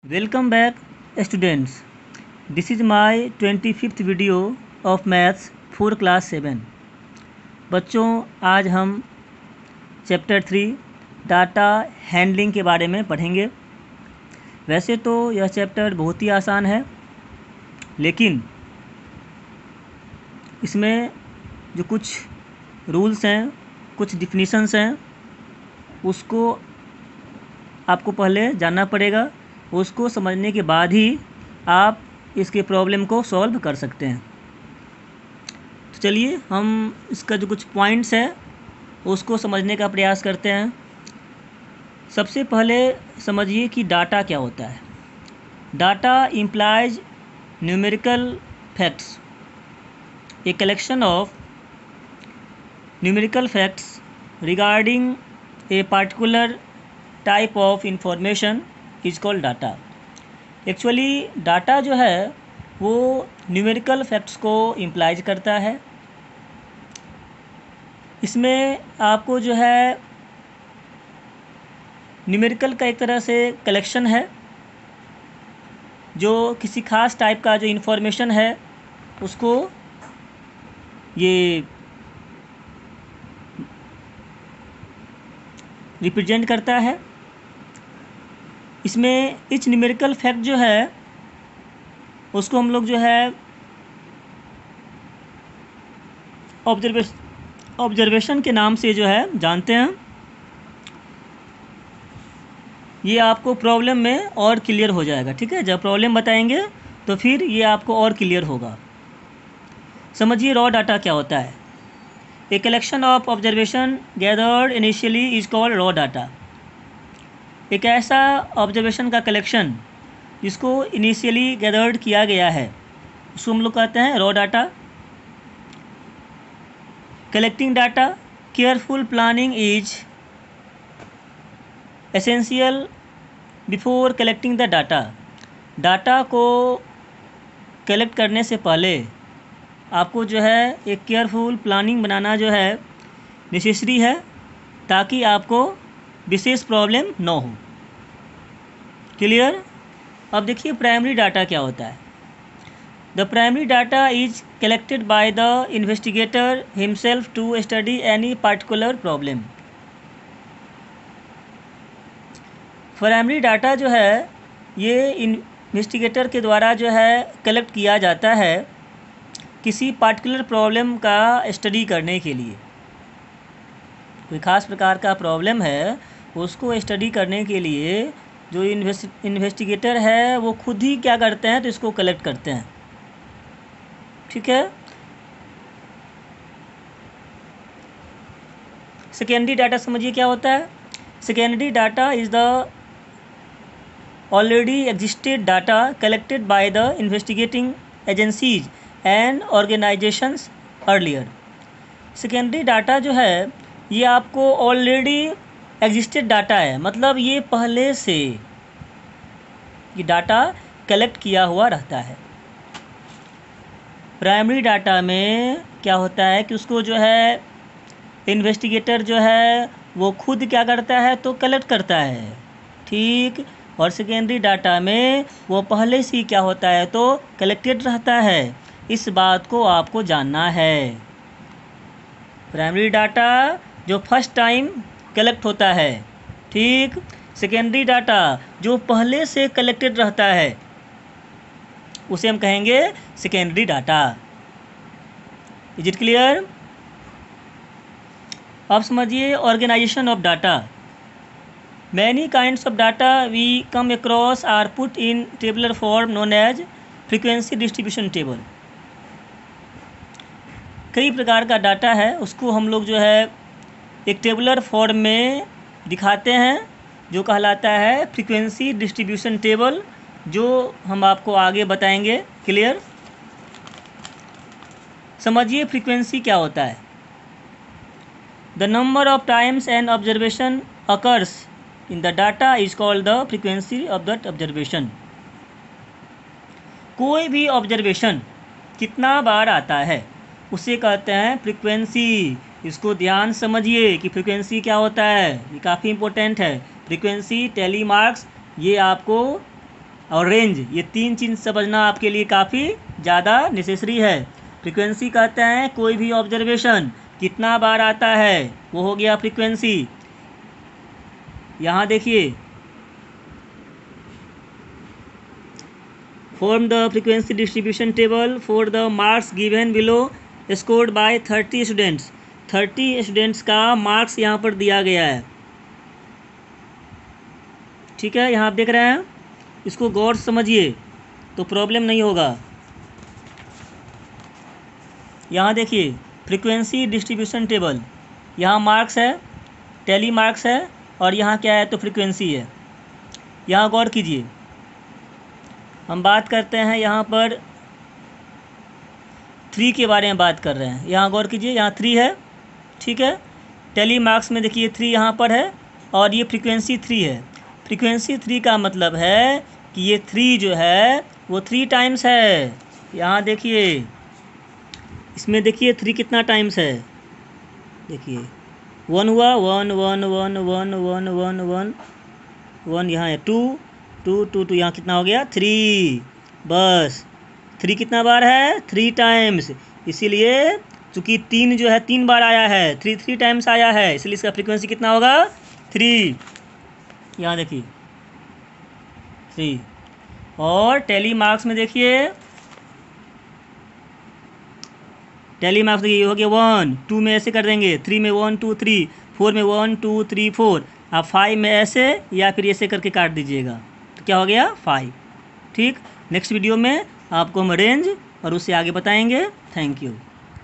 Welcome back students. This is my 25th video of Maths for class 7. बच्चों आज हम chapter 3 data handling के बारे में पढ़ेंगे। वैसे तो यह चैप्टर बहुत ही आसान है, लेकिन इसमें जो कुछ रूल्स हैं, कुछ डिफिनीशंस हैं, उसको आपको पहले जानना पड़ेगा। उसको समझने के बाद ही आप इसके प्रॉब्लम को सॉल्व कर सकते हैं। तो चलिए हम इसका जो कुछ पॉइंट्स है उसको समझने का प्रयास करते हैं। सबसे पहले समझिए कि डाटा क्या होता है। Data implies numerical facts, A collection of numerical facts regarding a particular type of information is called data. Actually data जो है वो न्यूमेरिकल फैक्ट्स को इम्प्लाइज करता है। इसमें आपको जो है न्यूमेरिकल का एक तरह से कलेक्शन है, जो किसी खास टाइप का जो इन्फॉर्मेशन है उसको ये रिप्रेजेंट करता है। इसमें इच न्यूमेरिकल फैक्ट जो है उसको हम लोग जो है ऑब्जर्वेशन के नाम से जो है जानते हैं। ये आपको प्रॉब्लम में और क्लियर हो जाएगा, ठीक है। जब प्रॉब्लम बताएंगे तो फिर ये आपको और क्लियर होगा। समझिए रॉ डाटा क्या होता है। A collection of observation gathered initially is called raw data. एक ऐसा ऑब्जर्वेशन का कलेक्शन जिसको इनिशियली गैदर्ड किया गया है उसको हम लोग कहते हैं raw data. Collecting data, careful planning is essential before collecting the data. Data को कलेक्ट करने से पहले आपको जो है एक केयरफुल प्लानिंग बनाना जो है नेसेसरी है, ताकि आपको विशेष प्रॉब्लम न हो। क्लियर। अब देखिए प्राइमरी डाटा क्या होता है। The primary data is collected by the investigator himself to study any particular problem. Primary data जो है ये इन्वेस्टिगेटर के द्वारा जो है कलेक्ट किया जाता है किसी पार्टिकुलर प्रॉब्लम का स्टडी करने के लिए। कोई ख़ास प्रकार का प्रॉब्लम है, उसको स्टडी करने के लिए जो इन्वेस्टिगेटर है वो खुद ही क्या करते हैं तो इसको कलेक्ट करते हैं, ठीक है। सेकेंडरी डाटा समझिए क्या होता है। Secondary data is the already existed data collected by the investigating agencies and organisations earlier. Secondary data जो है ये आपको ऑलरेडी एग्जिस्टेड डाटा है, मतलब ये पहले से ये डाटा कलेक्ट किया हुआ रहता है। प्राइमरी डाटा में क्या होता है कि उसको जो है इन्वेस्टिगेटर जो है वो खुद क्या करता है तो कलेक्ट करता है, ठीक। और सेकेंडरी डाटा में वो पहले से क्या होता है तो कलेक्टेड रहता है। इस बात को आपको जानना है। प्राइमरी डाटा जो फर्स्ट टाइम कलेक्ट होता है, ठीक। सेकेंडरी डाटा जो पहले से कलेक्टेड रहता है उसे हम कहेंगे secondary data. Is it clear. अब समझिए organisation of data. Many kinds of data we come across are put in tabular form known as frequency distribution table. कई प्रकार का डाटा है, उसको हम लोग जो है एक टेबुलर फॉर्म में दिखाते हैं जो कहलाता है फ्रीक्वेंसी डिस्ट्रीब्यूशन टेबल, जो हम आपको आगे बताएंगे। क्लियर। समझिए फ्रीक्वेंसी क्या होता है। The number of times an observation occurs in the data is called the frequency of that observation. कोई भी ऑब्जर्वेशन कितना बार आता है उसे कहते हैं फ्रीक्वेंसी। इसको ध्यान समझिए कि फ्रीक्वेंसी क्या होता है, ये काफ़ी इम्पोर्टेंट है। फ्रीक्वेंसी, टेली मार्क्स, ये आपको और रेंज, ये 3 चीज़ समझना आपके लिए काफ़ी ज़्यादा नेसेसरी है। फ्रीक्वेंसी कहते हैं कोई भी ऑब्जर्वेशन कितना बार आता है, वो हो गया फ्रीक्वेंसी। यहाँ देखिए, form the frequency distribution table for the marks given below scored by 30 students. 30 students का मार्क्स यहाँ पर दिया गया है, ठीक है। यहाँ आप देख रहे हैं, इसको गौर से समझिए तो प्रॉब्लम नहीं होगा। यहाँ देखिए फ्रीक्वेंसी डिस्ट्रीब्यूशन टेबल, यहाँ मार्क्स है, टैली मार्क्स है, और यहाँ क्या है तो फ्रीक्वेंसी है। यहाँ गौर कीजिए, हम बात करते हैं यहाँ पर 3 के बारे में बात कर रहे हैं। यहाँ गौर कीजिए, यहाँ 3 है, ठीक है। टैली मार्क्स में देखिए 3 यहाँ पर है, और ये फ्रीक्वेंसी 3 है। फ्रीक्वेंसी 3 का मतलब है कि ये 3 जो है वो 3 टाइम्स है। यहाँ देखिए, इसमें देखिए 3 कितना टाइम्स है, देखिए 1 हुआ, 1 1 1 1 1 1 1 1, यहाँ है 2 2 2 2, यहाँ कितना हो गया 3। बस 3 कितना बार है, 3 टाइम्स। इसीलिए चूँकि 3 जो है 3 बार आया है, 3 टाइम्स आया है, इसलिए इसका फ्रीक्वेंसी कितना होगा 3। यहाँ देखिए 3। और टैली मार्क्स में देखिए, टैली मार्क्स देखिए हो गया 1 2 में ऐसे कर देंगे, 3 में 1 2 3, 4 में 1 2 3 4, आप 5 में ऐसे या फिर ऐसे करके काट दीजिएगा, तो क्या हो गया 5। ठीक, नेक्स्ट वीडियो में आपको हम रेंज और उससे आगे बताएंगे। Thank you.